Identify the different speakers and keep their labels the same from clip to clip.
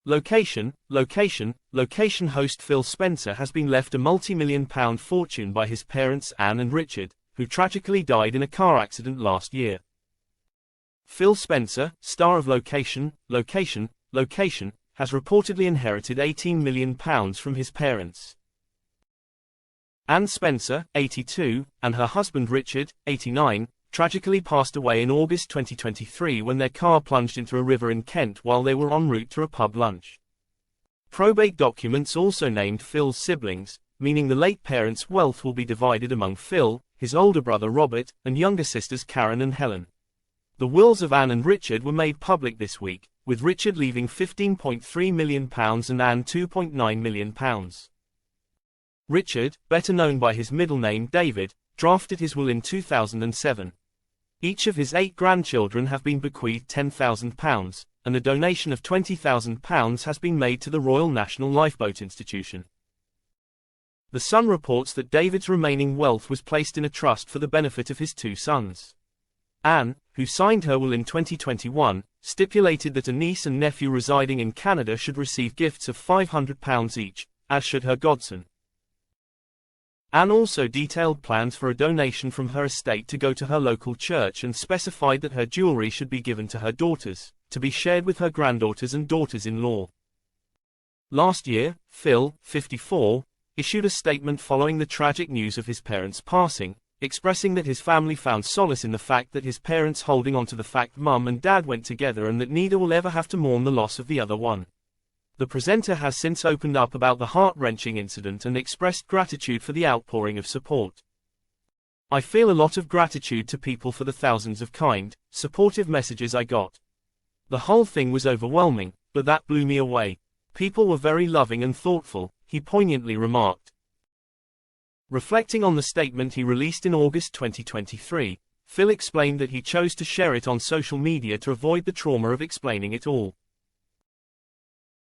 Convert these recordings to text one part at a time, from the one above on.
Speaker 1: Location host Phil Spencer has been left a multi-million-pound fortune by his parents Anne and Richard, who tragically died in a car accident last year. Phil Spencer, star of Location, has reportedly inherited £18 million from his parents. Anne Spencer, 82, and her husband Richard, 89, tragically passed away in August 2023 when their car plunged into a river in Kent while they were en route to a pub lunch. Probate documents also named Phil's siblings, meaning the late parents' wealth will be divided among Phil, his older brother Robert, and younger sisters Karen and Helen. The wills of Anne and Richard were made public this week, with Richard leaving £15.3 million and Anne £2.9 million. Richard, better known by his middle name David, drafted his will in 2007. Each of his 8 grandchildren have been bequeathed £10,000, and a donation of £20,000 has been made to the Royal National Lifeboat Institution. The Sun reports that David's remaining wealth was placed in a trust for the benefit of his 2 sons. Anne, who signed her will in 2021, stipulated that a niece and nephew residing in Canada should receive gifts of £500 each, as should her godson. Anne also detailed plans for a donation from her estate to go to her local church and specified that her jewelry should be given to her daughters, to be shared with her granddaughters and daughters-in-law. Last year, Phil, 54, issued a statement following the tragic news of his parents' passing, expressing that his family found solace in the fact that his parents holding on to the fact Mum and Dad went together and that neither will ever have to mourn the loss of the other one. The presenter has since opened up about the heart-wrenching incident and expressed gratitude for the outpouring of support. "I feel a lot of gratitude to people for the thousands of kind, supportive messages I got. The whole thing was overwhelming, but that blew me away. People were very loving and thoughtful," he poignantly remarked. Reflecting on the statement he released in August 2023, Phil explained that he chose to share it on social media to avoid the trauma of explaining it all.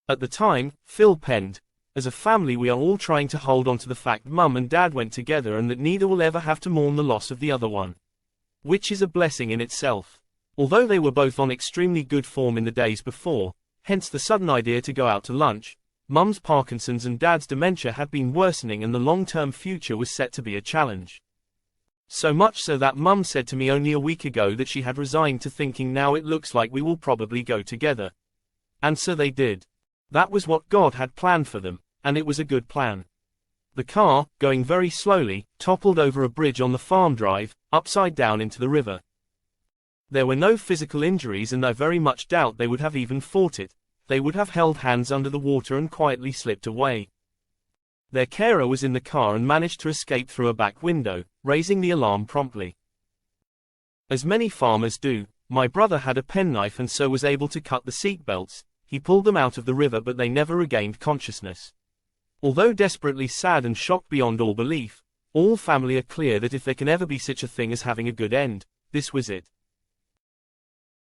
Speaker 1: At the time, Phil penned, "As a family we are all trying to hold on to the fact Mum and Dad went together and that neither will ever have to mourn the loss of the other one. Which is a blessing in itself. Although they were both on extremely good form in the days before, hence the sudden idea to go out to lunch, Mum's Parkinson's and Dad's dementia had been worsening and the long-term future was set to be a challenge. So much so that Mum said to me only a week ago that she had resigned to thinking now it looks like we will probably go together. And so they did. That was what God had planned for them, and it was a good plan. The car, going very slowly, toppled over a bridge on the farm drive, upside down into the river. There were no physical injuries and I very much doubt they would have even fought it. They would have held hands under the water and quietly slipped away. Their carer was in the car and managed to escape through a back window, raising the alarm promptly. As many farmers do, my brother had a penknife and so was able to cut the seat belts. He pulled them out of the river but they never regained consciousness. Although desperately sad and shocked beyond all belief, all family are clear that if there can ever be such a thing as having a good end, this was it.